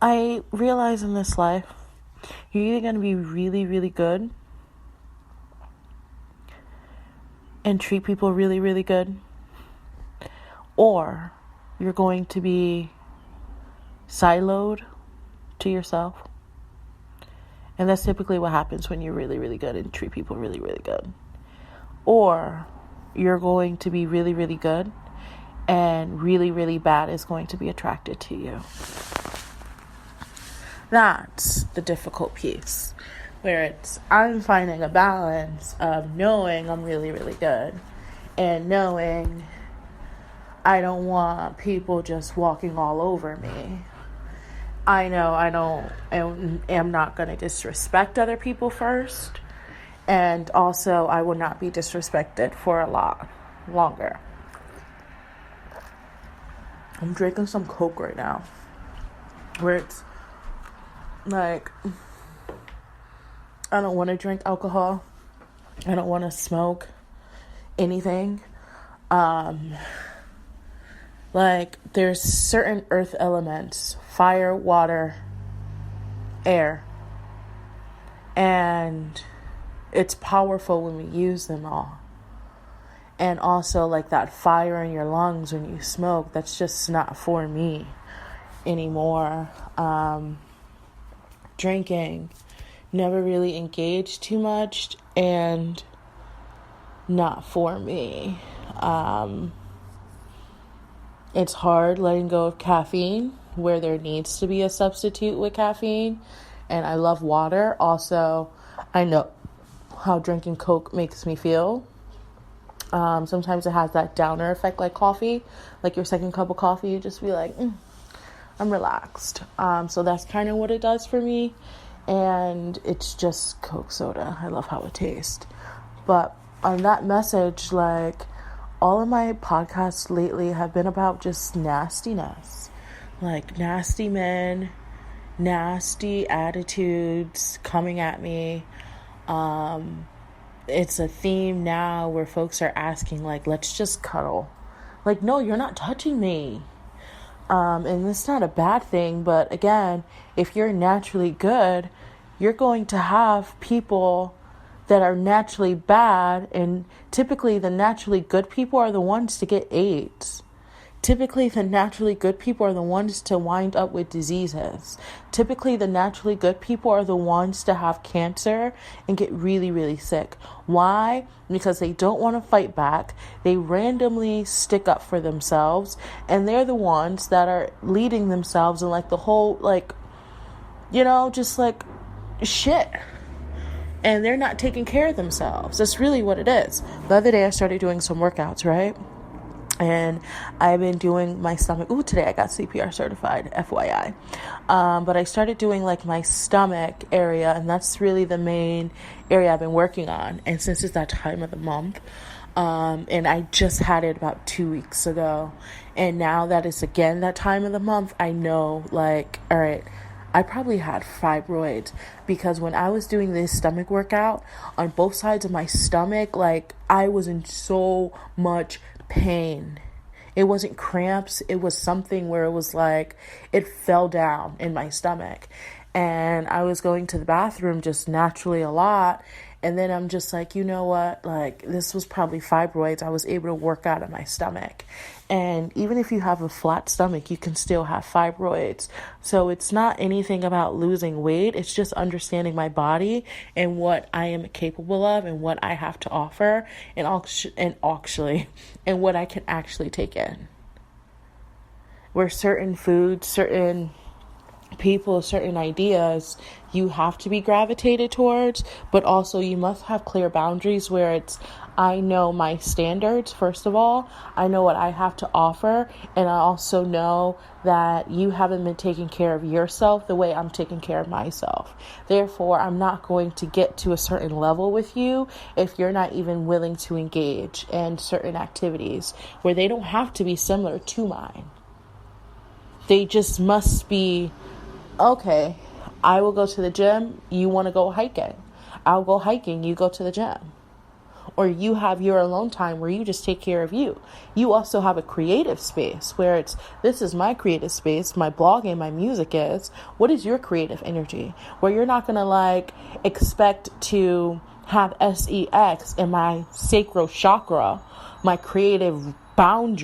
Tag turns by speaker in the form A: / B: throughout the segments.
A: I realize in this life, you're either going to be really, really good and treat people really, really good, or you're going to be siloed to yourself. And that's typically what happens when you're really, really good and treat people really, really good. Or you're going to be really, really good and really, really bad is going to be attracted to you. That's the difficult piece, where I'm finding a balance of knowing I'm really, really good and knowing I don't want people just walking all over me. I know I am not going to disrespect other people first, and also I will not be disrespected for a lot longer. I'm drinking some Coke right now, where it's like, I don't want to drink alcohol. I don't want to smoke anything. Like, there's certain earth elements, fire, water, air, and it's powerful when we use them all. And also, like, that fire in your lungs when you smoke, that's just not for me anymore. Drinking, never really engaged too much, and not for me. It's hard letting go of caffeine where there needs to be a substitute with caffeine. And I love water. Also, I know how drinking Coke makes me feel. Sometimes it has that downer effect like coffee. Like your second cup of coffee, you just be like, I'm relaxed. So that's kind of what it does for me. And it's just Coke soda. I love how it tastes. But on that message, like, all of my podcasts lately have been about just nastiness. Like, nasty men, nasty attitudes coming at me. It's a theme now where folks are asking, like, let's just cuddle. Like, no, you're not touching me. And it's not a bad thing, but again, if you're naturally good, you're going to have people that are naturally bad, and typically the naturally good people are the ones to get AIDS. Typically the naturally good people are the ones to wind up with diseases. Typically the naturally good people are the ones to have cancer and get really, really sick. Why? Because they don't want to fight back. They randomly stick up for themselves, and they're the ones that are leading themselves in like the whole, like, just like shit. And they're not taking care of themselves. That's really what it is. The other day I started doing some workouts, right? And I've been doing my stomach. Ooh, today I got CPR certified, FYI. But I started doing like my stomach area, and that's really the main area I've been working on. And since it's that time of the month, and I just had it about 2 weeks ago, and now that it's again that time of the month, I know, like, all right, I probably had fibroids, because when I was doing this stomach workout on both sides of my stomach, like, I was in so much pain. It wasn't cramps. It was something where it was like it fell down in my stomach, and I was going to the bathroom just naturally a lot. And then I'm just like, you know what? Like, this was probably fibroids. I was able to work out of my stomach. And even if you have a flat stomach, you can still have fibroids. So it's not anything about losing weight. It's just understanding my body and what I am capable of and what I have to offer, and what I can actually take in. Where certain foods, certain people, certain ideas, you have to be gravitated towards, but also you must have clear boundaries where it's, I know my standards, first of all. I know what I have to offer, and I also know that you haven't been taking care of yourself the way I'm taking care of myself. Therefore, I'm not going to get to a certain level with you if you're not even willing to engage in certain activities where they don't have to be similar to mine. They just must be, okay, I will go to the gym, you want to go hiking. I'll go hiking, you go to the gym. or you have your alone time where you just take care of you. You also have a creative space where it's, this is my creative space, my blog and my music is. What is your creative energy? Where you're not going to like expect to have sex in my sacral chakra, my creative bound,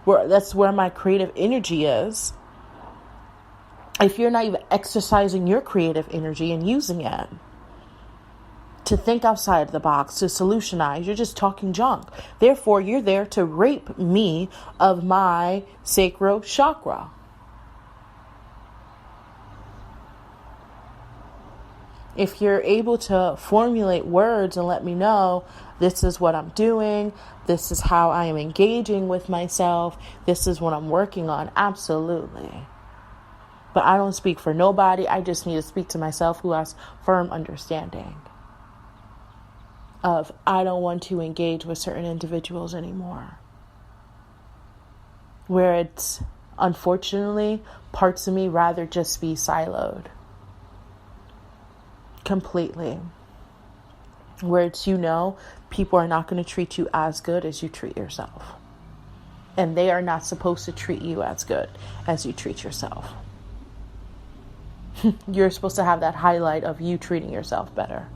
A: where that's where my creative energy is. If you're not even exercising your creative energy and using it to think outside the box, to solutionize, you're just talking junk. Therefore, you're there to rape me of my sacral chakra. If you're able to formulate words and let me know, this is what I'm doing, this is how I am engaging with myself, this is what I'm working on, absolutely. But I don't speak for nobody. I just need to speak to myself, who has firm understanding of I don't want to engage with certain individuals anymore. Where it's, unfortunately, parts of me rather just be siloed. Completely. Where it's, people are not going to treat you as good as you treat yourself. And they are not supposed to treat you as good as you treat yourself. You're supposed to have that highlight of you treating yourself better.